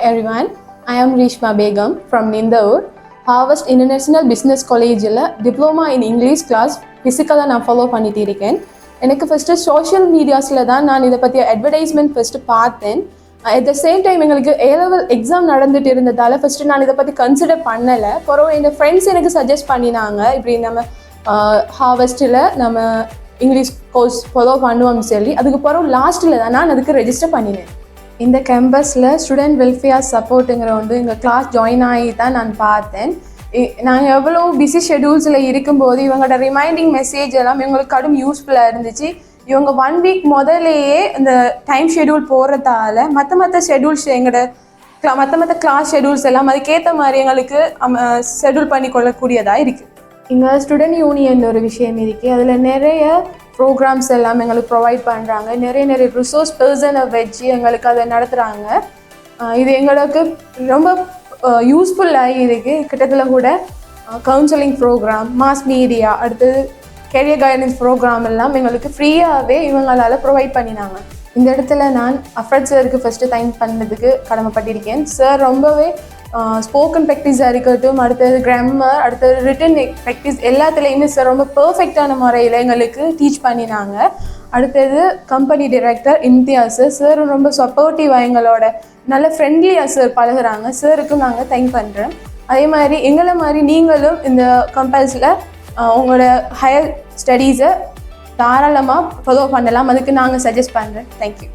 everyone, I am Reezma Begum from Nindaur, Harwest International Business College Diploma in English class physical நான் follow பண்ணிட்டு இருக்கேன். எனக்கு first social மீடியாஸில் தான் நான் இதை பற்றி அட்வர்டைஸ்மெண்ட் ஃபஸ்ட்டு பார்த்தேன். அட் த சேம் டைம் எங்களுக்கு A-level எக்ஸாம் நடந்துட்டு இருந்ததால் ஃபஸ்ட்டு நான் இதை பற்றி கன்சிடர் பண்ணலை. பிறகு என் ஃப்ரெண்ட்ஸ் எனக்கு சஜஸ்ட் பண்ணினாங்க, இப்படி நம்ம ஹார்வெஸ்ட்டில் நம்ம இங்கிலீஷ் கோர்ஸ் ஃபாலோ பண்ணுவோம்னு சொல்லி. அதுக்கு பிறகு லாஸ்ட்டில் தான் நான் அதுக்கு ரெஜிஸ்டர் பண்ணினேன். இந்த கேம்பஸில் ஸ்டூடெண்ட் வெல்ஃபேர் சப்போர்ட்டுங்கிற எங்கள் கிளாஸ் ஜாயின் ஆகி தான் நான் பார்த்தேன். நாங்கள் எவ்வளோ பிஸி ஷெடியூல்ஸில் இருக்கும்போது இவங்களோட ரிமைண்டிங் மெசேஜ் எல்லாம் இவங்களுக்கு கடும் யூஸ்ஃபுல்லாக இருந்துச்சு. இவங்க 1 வீக் முதலேயே இந்த டைம் ஷெடியூல் போடுறதால மற்ற ஷெடியூல்ஸ் எங்களோட மற்ற கிளாஸ் ஷெடியூல்ஸ் எல்லாம் அதுக்கேற்ற மாதிரி எங்களுக்கு ஷெடியூல் பண்ணி கொள்ளக்கூடியதாக இருக்குது. இங்கே ஸ்டூடெண்ட் யூனியன் ஒரு விஷயம் இருக்குது, அதில் நிறைய ப்ரோக்ராம்ஸ் எல்லாம் எங்களுக்கு ப்ரொவைட் பண்ணுறாங்க. நிறைய ரிசோர்ஸ் பர்சனை வச்சு எங்களுக்கு அதை நடத்துகிறாங்க. இது எங்களுக்கு ரொம்ப யூஸ்ஃபுல்லாக இருக்குது. கிட்டத்தட்ட கூட கவுன்சிலிங் ப்ரோக்ராம், மாஸ் மீடியா, அடுத்தது கெரியர் கைடன்ஸ் ப்ரோக்ராம் எல்லாம் எங்களுக்கு ஃப்ரீயாகவே இவங்களால் ப்ரொவைட் பண்ணினாங்க. இந்த இடத்துல நான் அஃப்ரட் சாருக்கு ஃபஸ்ட்டு தேங்க் பண்ணதுக்கு கடமைப்பட்டிருக்கேன். சார் ரொம்பவே ஸ்போக்கன் ப்ராக்டிஸாக இருக்கட்டும், அடுத்தது கிராமர், அடுத்தது ரிட்டன் ப்ராக்டிஸ் எல்லாத்துலேயுமே சார் ரொம்ப பர்ஃபெக்டான முறையில் எங்களுக்கு டீச் பண்ணினாங்க. அடுத்தது கம்பெனி டைரக்டர் இம்தியாஸ் சார் ரொம்ப சப்போர்ட்டிவாக எங்களோட நல்ல ஃப்ரெண்ட்லியாக சார் பழகுறாங்க. சாருக்கும் நாங்கள் தேங்க் பண்ணுறோம். அதே மாதிரி எங்களை மாதிரி நீங்களும் இந்த கம்பல்ஸில் உங்களோட ஹையர் ஸ்டடீஸை தாராளமாக ஃபாலோ பண்ணலாம். அதுக்கு நாங்கள் சஜஸ்ட் பண்ணுறேன். தேங்க்யூ.